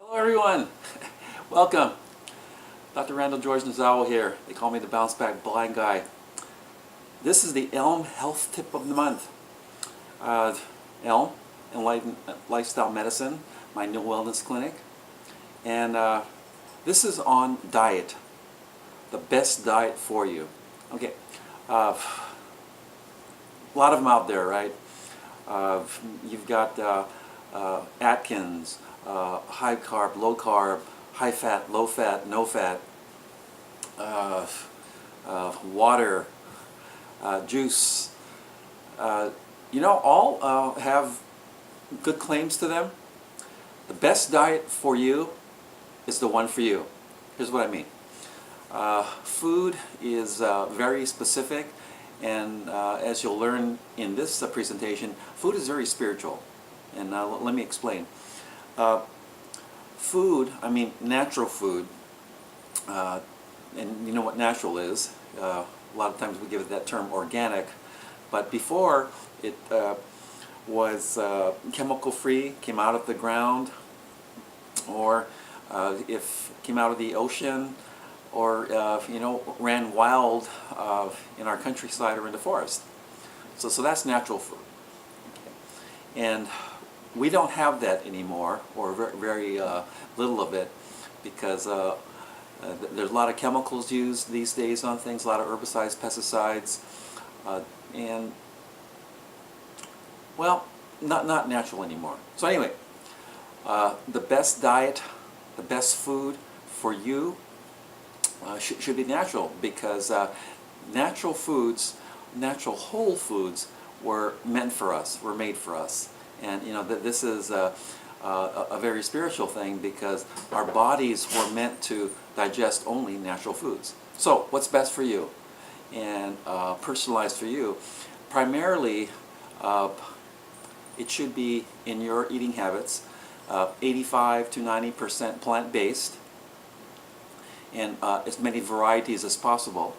Hello everyone, welcome. Dr. Randall George Nazawa here. They call me the Bounce Back Blind Guy. This is the Elm Health Tip of the Month. Elm, Enlightened Lifestyle Medicine, my new wellness clinic. And this is on diet, the best diet for you. Okay, a lot of them out there, right? You've got Atkins, high carb, low carb, high fat, low fat, no fat, water, juice. All have good claims to them. The best diet for you is the one for you. Here's what I mean. Food is very specific, and as you'll learn in this presentation, food is very spiritual. And let me explain. Food, I mean natural food, and you know what natural is. A lot of times we give it that term organic, but before it was chemical free, came out of the ground, or if came out of the ocean, or ran wild in our countryside or in the forest. So that's natural food. Okay. And we don't have that anymore, or very little of it, because there's a lot of chemicals used these days on things, a lot of herbicides, pesticides, and well, not natural anymore. So anyway, the best diet, the best food for you should be natural, because natural foods, natural whole foods were meant for us, were made for us. And this is a very spiritual thing, because our bodies were meant to digest only natural foods. So what's best for you and personalized for you? Primarily, it should be in your eating habits, 85 to 90% plant-based, and as many varieties as possible.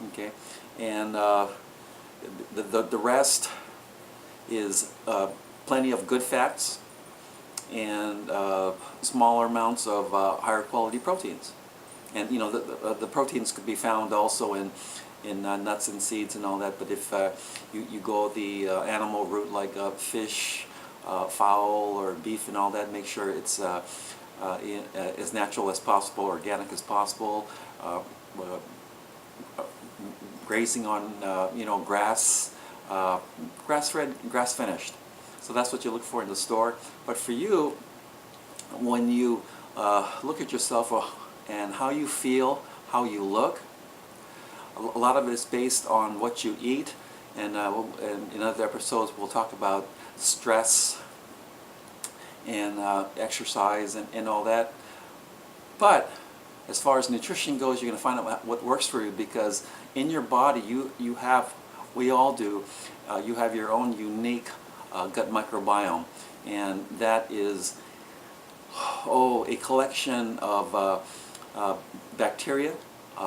Okay, and the rest is plenty of good fats and smaller amounts of higher quality proteins. And the proteins could be found also in nuts and seeds and all that. But if you go the animal route, like fish, fowl, or beef and all that, make sure it's as natural as possible, organic as possible. Grazing on grass, grass-fed, grass-finished. So that's what you look for in the store. But for you, when you look at yourself and how you feel, how you look, a lot of it is based on what you eat. And in other episodes, we'll talk about stress and exercise and all that. But as far as nutrition goes, you're going to find out what works for you, because in your body, you have, we all do, you have your own unique gut microbiome, and that is a collection of bacteria,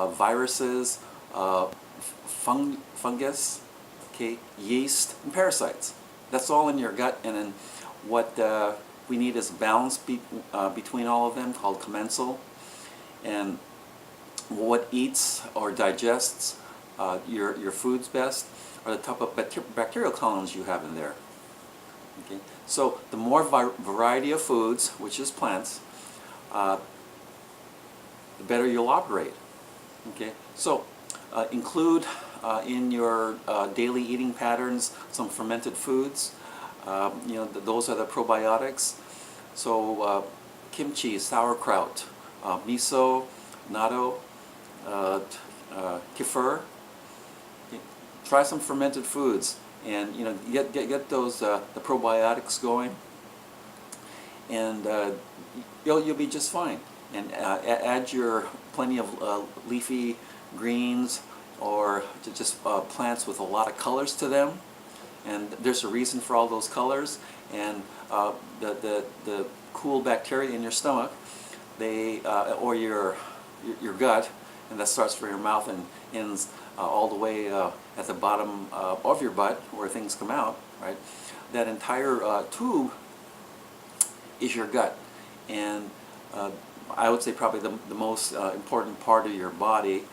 viruses, fungus, okay, yeast, and parasites. That's all in your gut, and then what we need is a balance between all of them, called commensal. And what eats or digests your foods best are the type of bacterial colonies you have in there. Okay? So the more variety of foods, which is plants, the better you'll operate. Okay? So include in your daily eating patterns some fermented foods. Those are the probiotics. So kimchi, sauerkraut, miso, natto, kefir. Try some fermented foods, and get those the probiotics going, and you'll be just fine. And add your plenty of leafy greens, or just plants with a lot of colors to them. And there's a reason for all those colors. And the cool bacteria in your stomach, they or your gut, and that starts from your mouth and ends all the way at the bottom of your butt, where things come out, right? That entire tube is your gut, and I would say probably the most important part of your body,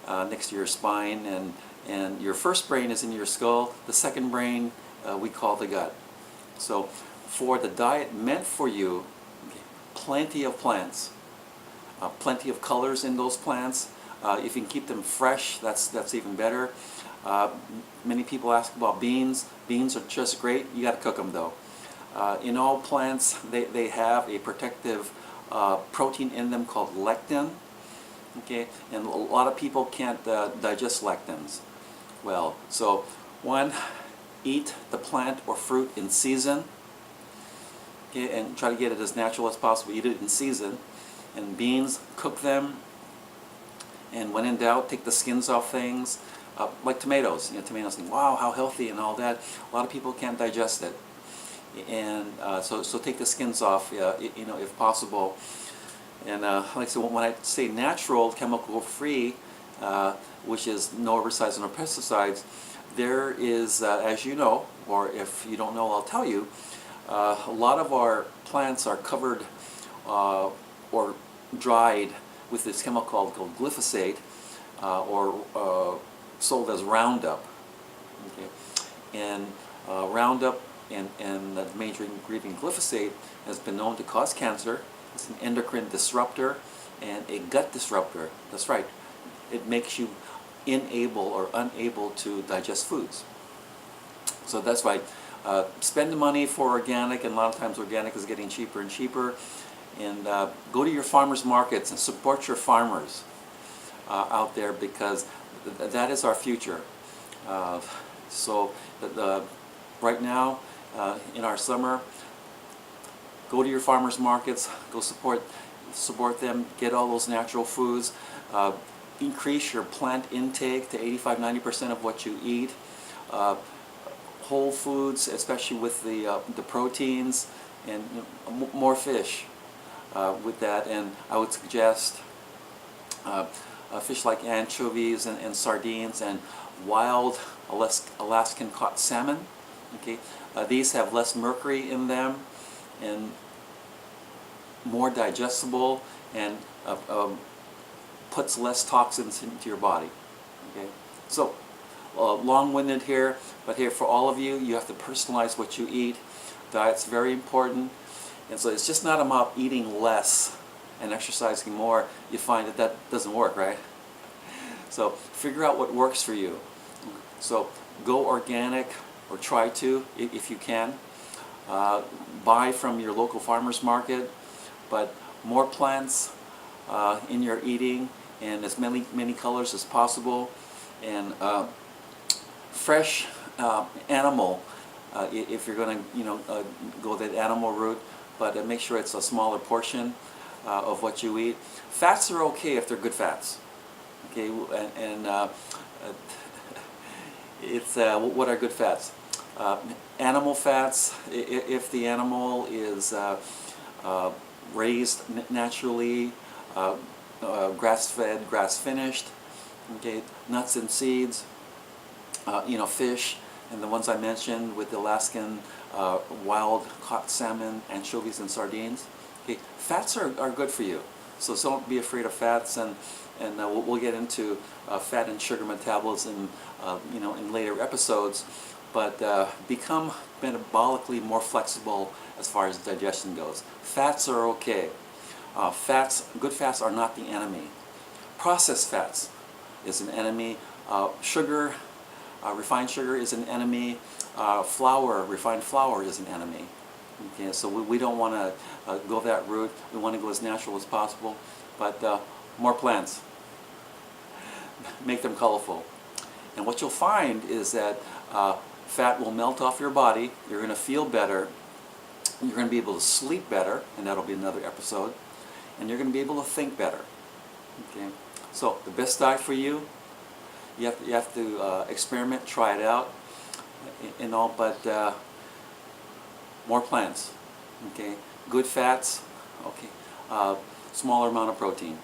next to your spine, and your first brain is in your skull. The second brain we call the gut. So for the diet meant for you, plenty of plants, plenty of colors in those plants. If you can keep them fresh, that's even better. Many people ask about beans. Beans are just great. You got to cook them though. In all plants, they have a protective protein in them called lectin. Okay, and a lot of people can't digest lectins. Well, so one, eat the plant or fruit in season. Okay, and try to get it as natural as possible. Eat it in season. And beans, cook them. And when in doubt, take the skins off things. Like tomatoes. You know, tomatoes think, wow, how healthy and all that. A lot of people can't digest it. And so take the skins off, you know, if possible. And like I said, when I say natural, chemical-free, which is no herbicides and no pesticides, there is, as you know, or if you don't know, I'll tell you, a lot of our plants are covered or dried with this chemical called glyphosate, or sold as Roundup. Okay? And Roundup and the major ingredient glyphosate has been known to cause cancer. It's an endocrine disruptor and a gut disruptor. That's right. It makes you unable or unable to digest foods. So that's why spend the money for organic, and a lot of times organic is getting cheaper and cheaper. And go to your farmers markets and support your farmers out there, because that is our future. So right now, in our summer, go to your farmers markets, go support them, get all those natural foods, increase your plant intake to 85–90% of what you eat. Whole foods, especially with the proteins, and more fish with that. And I would suggest fish like anchovies and sardines and wild Alaskan caught salmon. Okay, these have less mercury in them and more digestible, and puts less toxins into your body. Okay, so long-winded here, but here for all of you, you have to personalize what you eat. Diet's very important, and so it's just not about eating less and exercising more. You find that doesn't work, right? So figure out what works for you. So go organic, or try to, if you can. Buy from your local farmer's market, but more plants in your eating, and as many colors as possible, and fresh animal, if you're going to go that animal route, but make sure it's a smaller portion of what you eat. Fats are okay if they're good fats. Okay, and it's what are good fats? Animal fats, if the animal is raised naturally, grass-fed, grass-finished. Okay, nuts and seeds, fish, and the ones I mentioned with the Alaskan wild-caught salmon, anchovies, and sardines. Okay, fats are good for you, so don't be afraid of fats, and we'll get into fat and sugar metabolism, in later episodes. But become metabolically more flexible as far as digestion goes. Fats are okay. Good fats are not the enemy. Processed fats is an enemy. Sugar, refined sugar is an enemy. Refined flour is an enemy. Okay, so we don't want to go that route. We want to go as natural as possible. But more plants. Make them colorful. And what you'll find is that fat will melt off your body. You're going to feel better. You're going to be able to sleep better, and that'll be another episode. And you're going to be able to think better. Okay. So the best diet for you, you have to experiment, try it out, and all. But more plants. Okay. Good fats. Okay. Smaller amount of protein.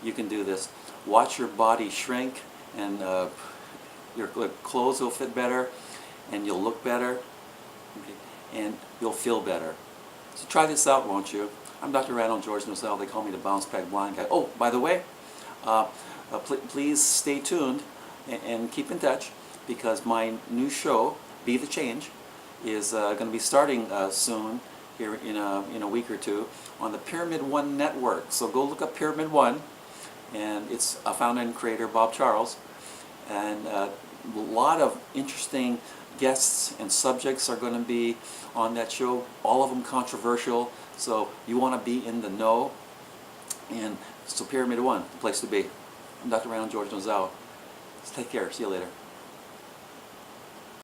You can do this. Watch your body shrink, and your clothes will fit better, and you'll look better, okay, and you'll feel better. So try this out, won't you? I'm Dr. Randall George Nozell. They call me the Bounce Peg Blind Guy. Oh, by the way, please stay tuned and keep in touch, because my new show, Be the Change, is going to be starting soon, here in a week or two, on the Pyramid One Network. So go look up Pyramid One, and it's a founder and creator, Bob Charles, and a lot of interesting guests and subjects are going to be on that show, all of them controversial, so you want to be in the know. And so Pyramid One, the place to be. I'm Dr. Randall George Nozell. Take care. See you later.